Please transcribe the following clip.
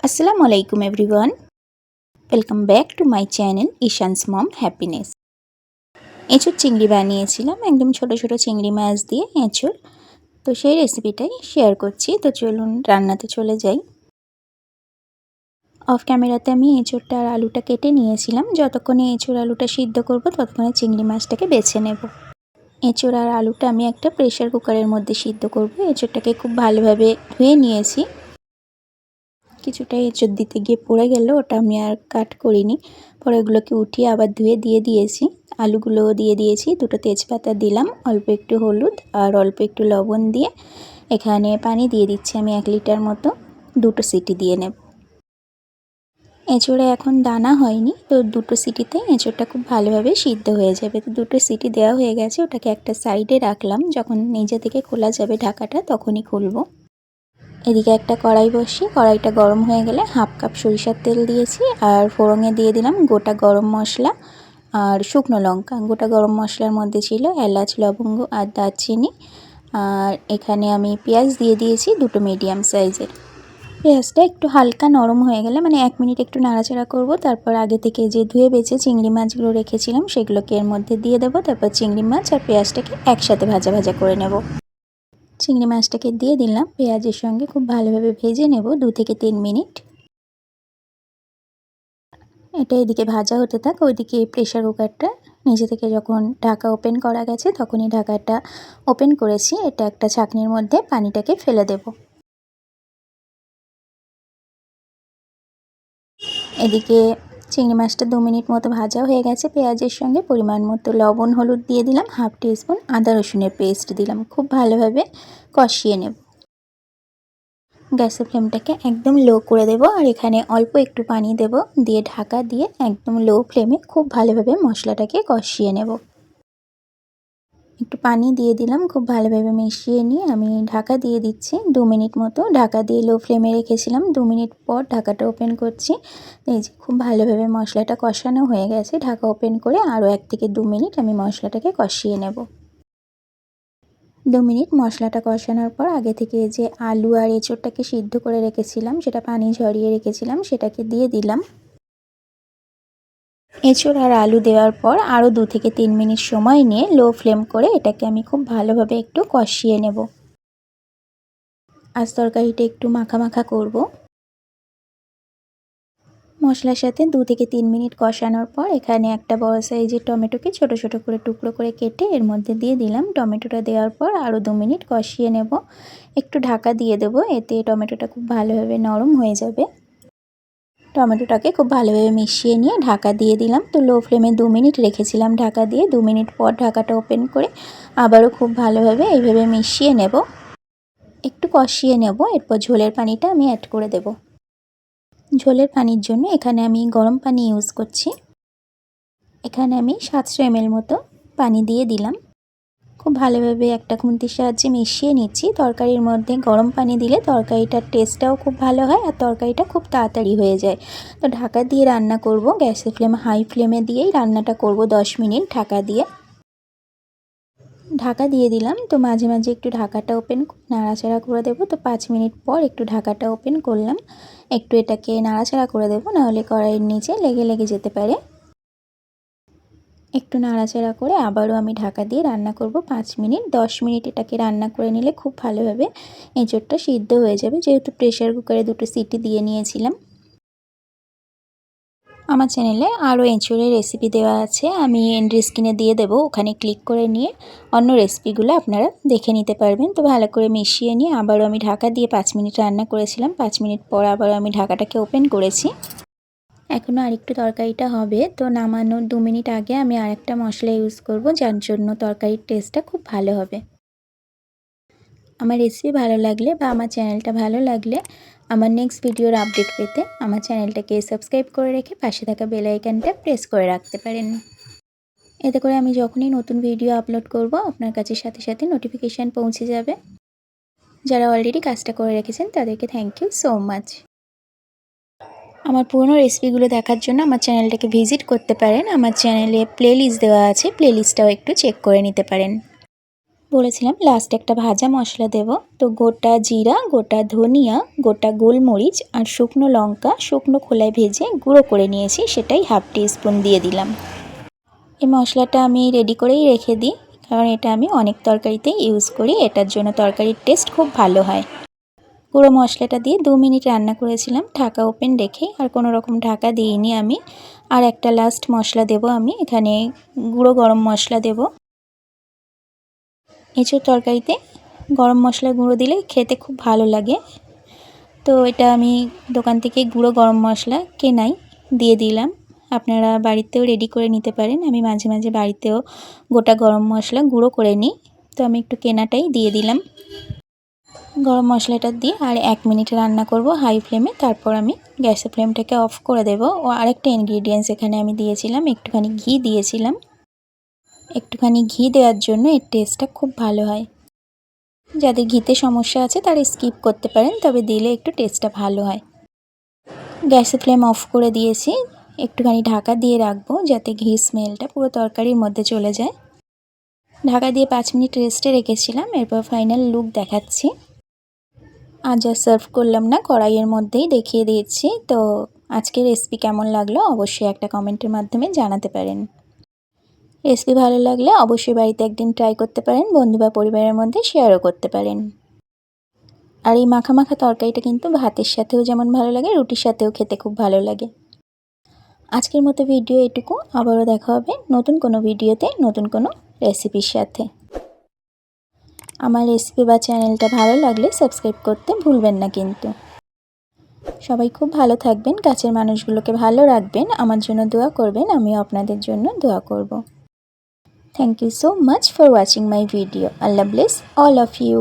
আসসালামু আলাইকুম everyone, welcome back to my channel Ishan's mom happiness. এঁচোড় চিংড়ি বানিয়েছিলাম, একদম ছোট ছোট চিংড়ি মাছ দিয়ে এঁচোড়। তো সেই রেসিপিটাই শেয়ার করছি। তো চলুন রান্নাতে চলে যাই। অফ ক্যামেরাতে আমি এঁচোড়টা আর আলুটা কেটে নিয়েছিলাম। যতক্ষণে এঁচোড় আলুটা সিদ্ধ করব ততক্ষণে চিংড়ি মাছটাকে বেছে নেব। এঁচোড় আর আলুটা আমি একটা প্রেশার কুকারের মধ্যে সিদ্ধ করব। এঁচোড়টাকে খুব ভালোভাবে ধুয়ে নিয়েছি। কিছুটা এঁচোড় দিতে গিয়ে পড়ে গেল, ওটা আমি আর কাট করিনি। পরে ওগুলোকে উঠিয়ে আবার ধুয়ে দিয়ে দিয়েছি। আলুগুলোও দিয়ে দিয়েছি, দুটো তেজপাতা দিলাম, অল্প একটু হলুদ আর অল্প একটু লবণ দিয়ে এখানে পানি দিয়ে দিচ্ছি আমি 1 লিটার মতো। দুটো সিটি দিয়ে নেব। এঁচোড়ে এখন দানা হয়নি, তো দুটো সিটিতে এঁচোড়টা খুব ভালোভাবে সিদ্ধ হয়ে যাবে। তো দুটো সিটি দেওয়া হয়ে গেছে, ওটাকে একটা সাইডে রাখলাম। যখন নিজে থেকে খোলা যাবে ঢাকাটা তখনই খুলবো। এদিকে একটা কড়াই বসিয়ে কড়াইটা গরম হয়ে গেলে 1/2 কাপ সরিষার তেল দিয়েছি আর ফোড়নে দিয়ে দিলাম গোটা গরম মশলা আর শুকনো লঙ্কা। গোটা গরম মশলার মধ্যে ছিল এলাচ, লবঙ্গ আর দারচিনি। আর এখানে আমি পেঁয়াজ দিয়ে দিয়েছি দুটো মিডিয়াম সাইজের। পেঁয়াজটা একটু হালকা নরম হয়ে গেলে, মানে 1 মিনিট একটু নাড়াচাড়া করব। তারপর আগে থেকে যে ধুয়ে বেছে চিংড়ি মাছগুলো রেখেছিলাম সেগুলোকে এর মধ্যে দিয়ে দেবো। তারপর চিংড়ি মাছ আর পেঁয়াজটাকে একসাথে ভাজা ভাজা করে নেব। চিংড়ি মাছটাকে দিয়ে দিলাম, পেঁয়াজের সঙ্গে খুব ভালোভাবে ভেজে নেব 2 থেকে 3 মিনিট। এটা এদিকে ভাজা হতে থাক। ওইদিকে প্রেশার কুকারটা নিচে থেকে যখন ঢাকা ওপেন করা গেছে তখনই ঢাকাটা ওপেন করেছি। এটা একটা ছাঁকনির মধ্যে পানিটাকে ফেলে দেব। এদিকে চিংড়ি মাছটা 2 মিনিট মতো ভাজা হয়ে গেছে। পেঁয়াজের সঙ্গে পরিমাণ মতো লবণ, হলুদ দিয়ে দিলাম, 1/2 টিস্পুন আদা রসুনের পেস্ট দিলাম। খুব ভালোভাবে কষিয়ে নেব। গ্যাসের ফ্লেমটাকে একদম লো করে দেব আর এখানে অল্প একটু পানি দেব, দিয়ে ঢাকা দিয়ে একদম লো ফ্লেমে খুব ভালোভাবে মশলাটাকে কষিয়ে নেব। একটু পানি দিয়ে দিলাম, খুব ভালোভাবে মিশিয়ে নিয়ে আমি ঢাকা দিয়ে দিচ্ছি 2 মিনিট মতো। ঢাকা দিয়ে লো ফ্লেমে রেখেছিলাম। 2 মিনিট পর ঢাকাটা ওপেন করছি। এই যে খুব ভালোভাবে মশলাটা কষানো হয়ে গেছে। ঢাকা ওপেন করে আরও 1 থেকে 2 মিনিট আমি মশলাটাকে কষিয়ে নেব। 2 মিনিট মশলাটা কষানোর পর আগে থেকে যে আলু আর এঁচোড়টাকে সিদ্ধ করে রেখেছিলাম, সেটা পানি ঝরিয়ে রেখেছিলাম, সেটাকে দিয়ে দিলাম। এঁচোড় আর আলু দেওয়ার পর আরও 2 থেকে 3 মিনিট সময় নিয়ে লো ফ্লেম করে এটাকে আমি খুব ভালোভাবে একটু কষিয়ে নেব। আজ তরকারিটা একটু মাখা মাখা করব। মশলার সাথে 2 থেকে 3 মিনিট কষানোর পর এখানে একটা বড় সাইজের টমেটোকে ছোট ছোট করে টুকরো করে কেটে এর মধ্যে দিয়ে দিলাম। টমেটোটা দেওয়ার পর আরও 2 মিনিট কষিয়ে নেব। একটু ঢাকা দিয়ে দেবো, এতে টমেটোটা খুব ভালোভাবে নরম হয়ে যাবে। টমেটোটাকে খুব ভালোভাবে মিশিয়ে নিয়ে ঢাকা দিয়ে দিলাম। তো লো ফ্লেমে 2 মিনিট রেখেছিলাম ঢাকা দিয়ে। 2 মিনিট পর ঢাকাটা ওপেন করে আবারও খুব ভালোভাবে এইভাবে মিশিয়ে নেব, একটু কষিয়ে নেব। এরপর ঝোলের পানিটা আমি অ্যাড করে দেব। ঝোলের পানির জন্য এখানে আমি গরম পানি ইউজ করছি। এখানে আমি 700 ml মতো পানি দিয়ে দিলাম। খুব ভালোভাবে একটা খুন্তির সাহায্যে মিশিয়ে নিচ্ছি। তরকারির মধ্যে গরম পানি দিলে তরকারিটার টেস্টটাও খুব ভালো হয় আর তরকারিটা খুব তাড়াতাড়ি হয়ে যায়। তো ঢাকা দিয়ে রান্না করব। গ্যাসের ফ্লেম হাই ফ্লেমে দিয়েই রান্নাটা করব 10 মিনিট ঢাকা দিয়ে। ঢাকা দিয়ে দিলাম। তো মাঝে মাঝে একটু ঢাকাটা ওপেন নাড়াচাড়া করে দেবো। তো 5 মিনিট পর একটু ঢাকাটা ওপেন করলাম। একটু এটাকে নাড়াচাড়া করে দেবো, নাহলে কড়াইয়ের নিচে লেগে লেগে যেতে পারে। একটু নাড়াচাড়া করে আবারও আমি ঢাকা দিয়ে রান্না করব 5 মিনিট। 10 মিনিট এটাকে রান্না করে নিলে খুব ভালোভাবে এঁচোড়টা সিদ্ধ হয়ে যাবে, যেহেতু প্রেশার কুকারে 2টো সিটি দিয়ে নিয়েছিলাম। আমার চ্যানেলে আরও এঁচোড়ের রেসিপি দেওয়া আছে, আমি এন্ড স্ক্রিনে দিয়ে দেবো, ওখানে ক্লিক করে নিয়ে অন্য রেসিপিগুলো আপনারা দেখে নিতে পারবেন। তো ভালো করে মিশিয়ে নিয়ে আবারও আমি ঢাকা দিয়ে 5 মিনিট রান্না করেছিলাম। 5 মিনিট পর আবারও আমি ঢাকাটাকে ওপেন করেছি। এখনও আরেকটু তরকারিটা হবে, তো নামানোর 2 মিনিট আগে আমি আরেকটা মশলা ইউজ করব, যার জন্য তরকারির টেস্টটা খুব ভালো হবে। আমার রেসিপি ভালো লাগলে বা আমার চ্যানেলটা ভালো লাগলে আমার নেক্সট ভিডিওর আপডেট পেতে আমার চ্যানেলটাকে সাবস্ক্রাইব করে রেখে পাশে থাকা বেল আইকনটা প্রেস করে রাখতে পারেন। এতে করে আমি যখনই নতুন ভিডিও আপলোড করব আপনার কাছে সাথে সাথে নোটিফিকেশান পৌঁছে যাবে। যারা অলরেডি কাজটা করে রেখেছেন তাদেরকে থ্যাংক ইউ সো মাচ। আমার পুরনো রেসিপিগুলো দেখার জন্য আমার চ্যানেলটাকে ভিজিট করতে পারেন। আমার চ্যানেলে প্লেলিস্ট দেওয়া আছে, প্লেলিস্টটাও একটু চেক করে নিতে পারেন। বলেছিলাম লাস্ট একটা ভাজা মশলা দেব, তো গোটা জিরা, গোটা ধনিয়া, গোটা গোলমরিচ আর শুকনো লঙ্কা শুকনো খোলায় ভেজে গুঁড়ো করে নিয়েছি, সেটাই 1/2 টিস্পুন দিয়ে দিলাম। এই মশলাটা আমি রেডি করেই রেখে দিই, কারণ এটা আমি অনেক তরকারিতে ইউজ করি, এটার জন্য তরকারির টেস্ট খুব ভালো হয়। গুঁড়ো মশলাটা দিয়ে 2 মিনিট রান্না করেছিলাম ঢাকা ওপেন রেখে, আর কোনো রকম ঢাকা দিইনি আমি। আর একটা লাস্ট মশলা দেব, আমি এখানে গুঁড়ো গরম মশলা দেব। এঁচোড় তরকারিতে গরম মশলা গুঁড়ো দিলে খেতে খুব ভালো লাগে, তো এটা আমি দোকান থেকে গুঁড়ো গরম মশলা কেনাই দিয়ে দিলাম। আপনারা বাড়িতেও রেডি করে নিতে পারেন, আমি মাঝে মাঝে বাড়িতেও গোটা গরম মশলা গুঁড়ো করে নিই, তো আমি একটু কেনাটাই দিয়ে দিলাম। গরম মশলাটা দিয়ে আর 1 মিনিট রান্না করব হাই ফ্লেমে, তারপর আমি গ্যাসের ফ্লেমটাকে অফ করে দেব। ও আরেকটা ইনগ্রিডিয়েন্টস এখানে আমি দিয়েছিলাম, একটুখানি ঘি দিয়েছিলাম। একটুখানি ঘি দেওয়ার জন্য এর টেস্টটা খুব ভালো হয়। যাদের ঘিতে সমস্যা আছে তারা স্কিপ করতে পারেন, তবে দিলে একটু টেস্টটা ভালো হয়। গ্যাসের ফ্লেম অফ করে দিয়েছি, একটুখানি ঢাকা দিয়ে রাখবো যাতে ঘি স্মেলটা পুরো তরকারির মধ্যে চলে যায়। ঢাকা দিয়ে 5 মিনিট রেস্টে রেখেছিলাম, এরপর ফাইনাল লুক দেখাচ্ছি। আজ আর সার্ভ করলাম না, কড়াইয়ের মধ্যেই দেখিয়ে দিয়েছি। তো আজকের রেসিপি কেমন লাগলো অবশ্যই একটা কমেন্টের মাধ্যমে জানাতে পারেন। রেসিপি ভালো লাগলে অবশ্যই বাড়িতে একদিন ট্রাই করতে পারেন, বন্ধু বা পরিবারের মধ্যে শেয়ারও করতে পারেন। আর এই মাখা মাখা তরকারিটা কিন্তু ভাতের সাথেও যেমন ভালো লাগে, রুটির সাথেও খেতে খুব ভালো লাগে। আজকের মতো ভিডিও এটুকু, আবারও দেখা হবে নতুন কোনো ভিডিওতে নতুন কোনো রেসিপির সাথে। আমার রেসিপি বা চ্যানেলটা ভালো লাগলে সাবস্ক্রাইব করতে ভুলবেন না কিন্তু। সবাই খুব ভালো থাকবেন, কাছের মানুষগুলোকে ভালো রাখবেন, আমার জন্য দোয়া করবেন, আমিও আপনাদের জন্য দোয়া করব। Thank you so much for watching my video. Allah bless all of you.